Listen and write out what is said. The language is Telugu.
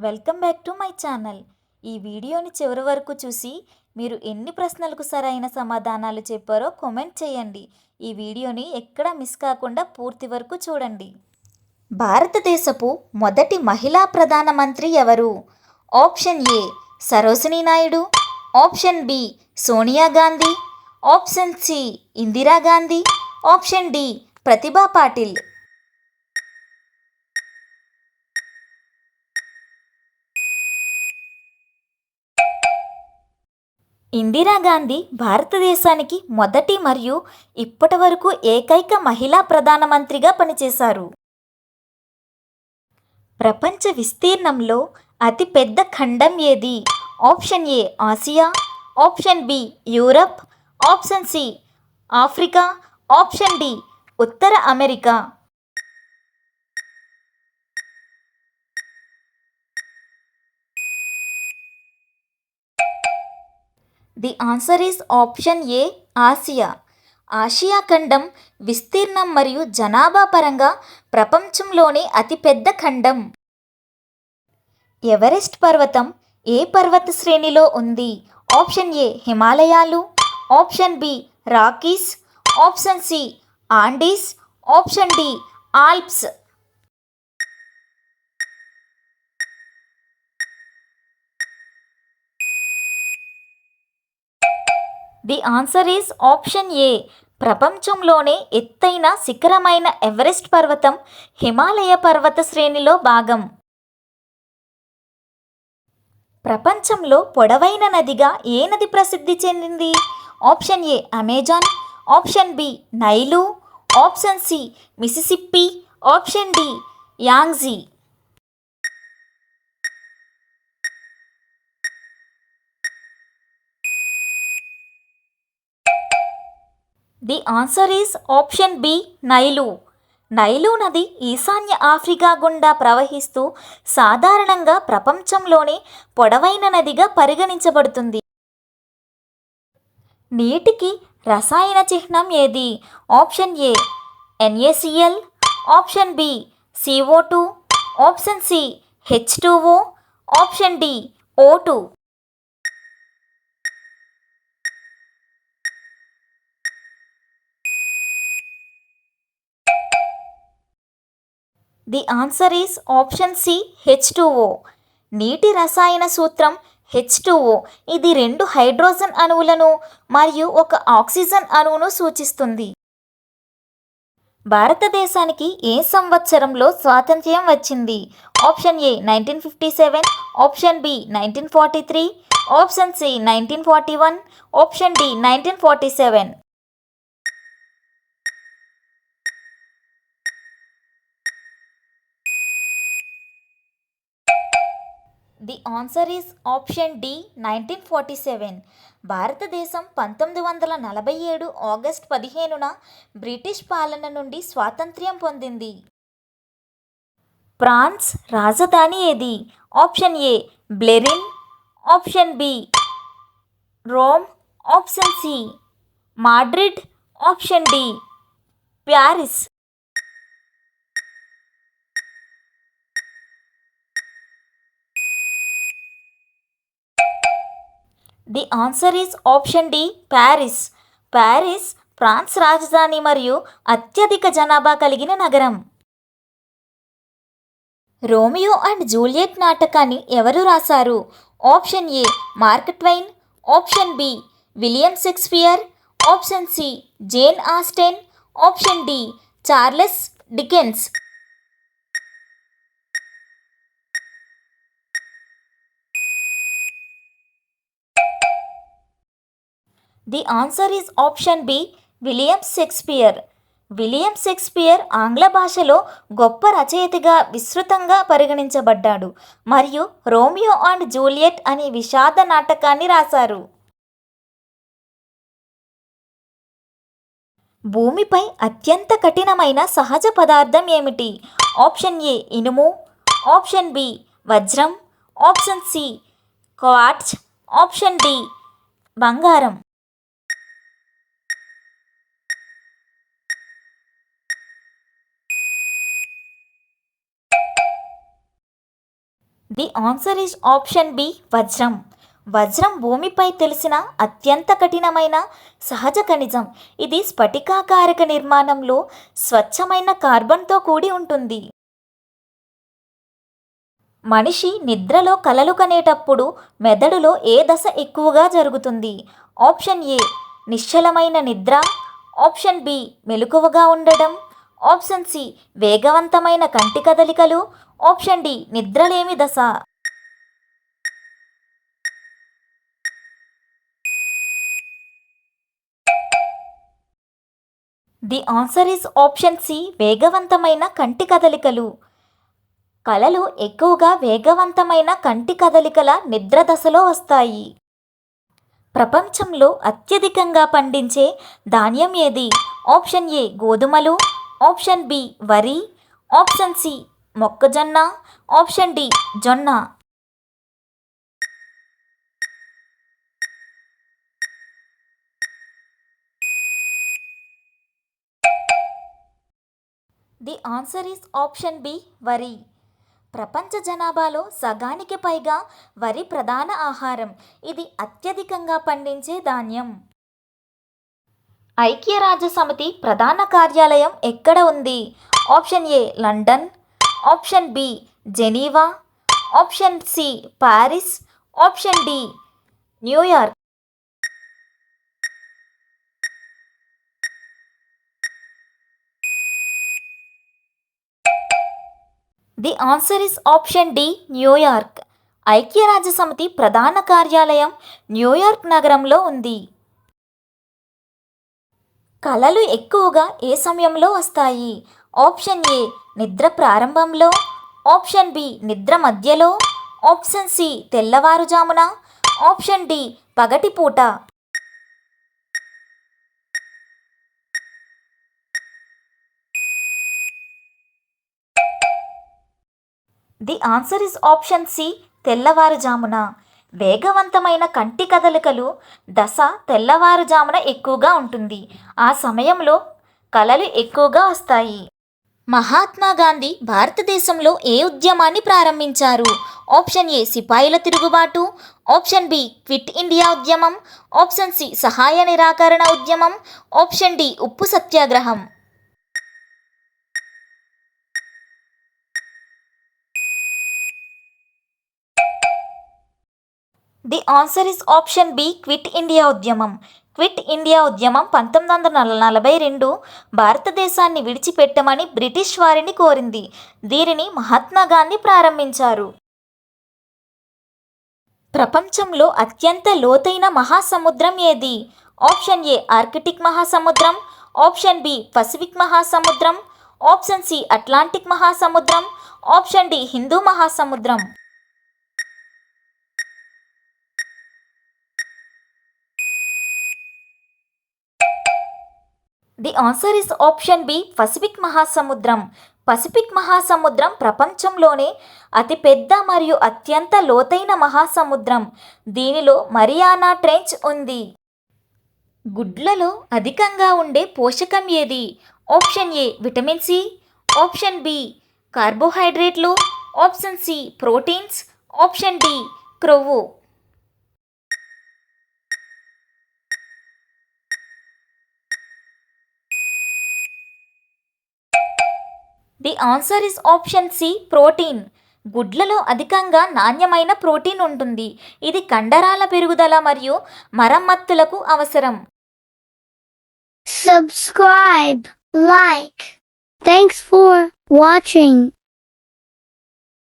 Welcome back to my channel. ఈ వీడియోని చివరి వరకు చూసి మీరు ఎన్ని ప్రశ్నలకు సరైన సమాధానాలు చెప్పారో కామెంట్ చేయండి. ఈ వీడియోని ఎక్కడా మిస్ కాకుండా పూర్తి వరకు చూడండి. భారతదేశపు మొదటి మహిళా ప్రధానమంత్రి ఎవరు? Option A Sarojini Naidu, option B Sonia Gandhi, option C Indira Gandhi, option D ప్రతిభా పాటిల్. ఇందిరాగాంధీ భారతదేశానికి మొదటి మరియు ఇప్పటివరకు ఏకైక మహిళా ప్రధానమంత్రిగా పనిచేశారు. ప్రపంచ విస్తీర్ణంలో అతిపెద్ద ఖండం ఏది? Option A Asia, option B Europe, option C Africa, option D ఉత్తర America. The answer is option A Asia. Asia ఖండం విస్తీర్ణం మరియు జనాభా పరంగా ప్రపంచంలోనే అతిపెద్ద ఖండం. ఎవరెస్ట్ పర్వతం ఏ పర్వత శ్రేణిలో ఉంది? ఆప్షన్ ఏ హిమాలయాలు, option B Rockies, option C Andes, option D Alps. The answer is option A. ప్రపంచంలోనే ఎత్తైన శిఖరమైన ఎవరెస్ట్ పర్వతం హిమాలయ పర్వత శ్రేణిలో భాగం. ప్రపంచంలో పొడవైన నదిగా ఏ నది ప్రసిద్ధి చెందింది? Option A Amazon, option B Nile, option C Mississippi, option D Yangtze. The answer is option B Nile. Nile నది ఈశాన్య ఆఫ్రికా గుండా ప్రవహిస్తూ సాధారణంగా ప్రపంచంలోనే పొడవైన నదిగా పరిగణించబడుతుంది. నీటికి రసాయన చిహ్నం ఏది? Option A NaCl, option B CO2, option C H2O, option D O2. The answer is option C H2O. నీటి రసాయన సూత్రం H2O. ఇది 2 హైడ్రోజన్ అణువులను మరియు 1 ఆక్సిజన్ అణువును సూచిస్తుంది. భారతదేశానికి ఏ సంవత్సరంలో స్వాతంత్ర్యం వచ్చింది? Option A 1957, option B 1943, option C 1941, option D 1947. The answer is option D 1947. భారతదేశం 1947 ఆగస్ట్ 15న బ్రిటిష్ పాలన నుండి స్వాతంత్ర్యం పొందింది. ఫ్రాన్స్ రాజధాని ఏది? Option A Berlin, option B Rome, option C Madrid, option D Paris. The answer is option D Paris. Paris France రాజధాని మరియు అత్యధిక జనాభా కలిగిన నగరం. రోమియో అండ్ జూలియట్ నాటకాన్ని ఎవరు రాశారు? Option A Mark Twain, option B William Shakespeare, option C Jane Austen, option D Charles Dickens. The answer is option B William Shakespeare. William Shakespeare ఆంగ్ల భాషలో గొప్ప రచయితగా విస్తృతంగా పరిగణించబడ్డాడు మరియు రోమియో అండ్ జూలియట్ అనే విషాద నాటకాన్ని రాశారు. భూమిపై అత్యంత కఠినమైన సహజ పదార్థం ఏమిటి? ఆప్షన్ ఏ ఇనుము, ఆప్షన్ బి వజ్రం, option C quartz, option D బంగారం. The answer is option B వజ్రం. వజ్రం భూమిపై తెలిసిన అత్యంత కఠినమైన సహజ ఖనిజం. ఇది స్ఫటికాకారక నిర్మాణంలో స్వచ్ఛమైన కార్బన్తో కూడి ఉంటుంది. మనిషి నిద్రలో కలలు కనేటప్పుడు మెదడులో ఏ దశ ఎక్కువగా జరుగుతుంది? ఆప్షన్ ఏ నిశ్చలమైన నిద్ర, ఆప్షన్ బి మెలకువగా ఉండడం, ఆప్షన్ సి వేగవంతమైన కంటి కదలికలు, ఆప్షన్ డి నిద్రలేమి దశ. The answer is option C వేగవంతమైన కంటి కదలికలు. కలలు ఎక్కువగా వేగవంతమైన కంటి కదలికల నిద్ర దశలో వస్తాయి. ప్రపంచంలో అత్యధికంగా పండించే ధాన్యం ఏది? ఆప్షన్ ఏ గోధుమలు, ఆప్షన్ బి వరి, ఆప్షన్ సి మొక్కజొన్న, ఆప్షన్ డి జొన్న. The answer is option B వరి. ప్రపంచ జనాభాలో సగానికి పైగా వరి ప్రధాన ఆహారం. ఇది అత్యధికంగా పండించే ధాన్యం. ఐక్యరాజ్యసమితి ప్రధాన కార్యాలయం ఎక్కడ ఉంది? Option A London, option B Geneva, option C Paris, option D New York. The answer is option D New York. ఐక్యరాజ్యసమితి ప్రధాన కార్యాలయం న్యూయార్క్ నగరంలో ఉంది. కలలు ఎక్కువగా ఏ సమయంలో వస్తాయి? ఆప్షన్ ఏ నిద్ర ప్రారంభంలో, ఆప్షన్ బి నిద్ర మధ్యలో, ఆప్షన్ సి తెల్లవారుజామున, ఆప్షన్ డి పగటిపూట. The answer is option C తెల్లవారుజామున. వేగవంతమైన కంటి కదలికలు దశ తెల్లవారుజామున ఎక్కువగా ఉంటుంది. ఆ సమయంలో కలలు ఎక్కువగా వస్తాయి. మహాత్మా గాంధీ భారతదేశంలో ఏ ఉద్యమాన్ని ప్రారంభించారు? ఆప్షన్ ఏ సిపాయిల తిరుగుబాటు, ఆప్షన్ బి క్విట్ ఇండియా ఉద్యమం, ఆప్షన్ సి సహాయ నిరాకరణ ఉద్యమం, ఆప్షన్ డి ఉప్పు సత్యాగ్రహం. The answer is option B Quit India ఉద్యమం. క్విట్ ఇండియా ఉద్యమం 1942 భారతదేశాన్ని విడిచిపెట్టమని బ్రిటిష్ వారిని కోరింది. దీనిని మహాత్మా గాంధీ ప్రారంభించారు. ప్రపంచంలో అత్యంత లోతైన మహాసముద్రం ఏది? ఆప్షన్ ఏ ఆర్కిటిక్ మహాసముద్రం, ఆప్షన్ బి పసిఫిక్ మహాసముద్రం, ఆప్షన్ సి అట్లాంటిక్ మహాసముద్రం, ఆప్షన్ డి హిందూ మహాసముద్రం. The answer is option B Pacific మహాసముద్రం. పసిఫిక్ మహాసముద్రం ప్రపంచంలోనే అతిపెద్ద మరియు అత్యంత లోతైన మహాసముద్రం. దీనిలో మరియానా ట్రెంచ్ ఉంది. గుడ్లలో అధికంగా ఉండే పోషకం ఏది? Option A vitamin C, option B కార్బోహైడ్రేట్లు, option C proteins, option D క్రొవ్వు. The answer is option C protein. గుడ్లలో అధికంగా నాణ్యమైన ప్రోటీన్ ఉంటుంది. ఇది కండరాల పెరుగుదల మరియు మరమ్మతులకు అవసరం. Subscribe, like. Thanks for watching.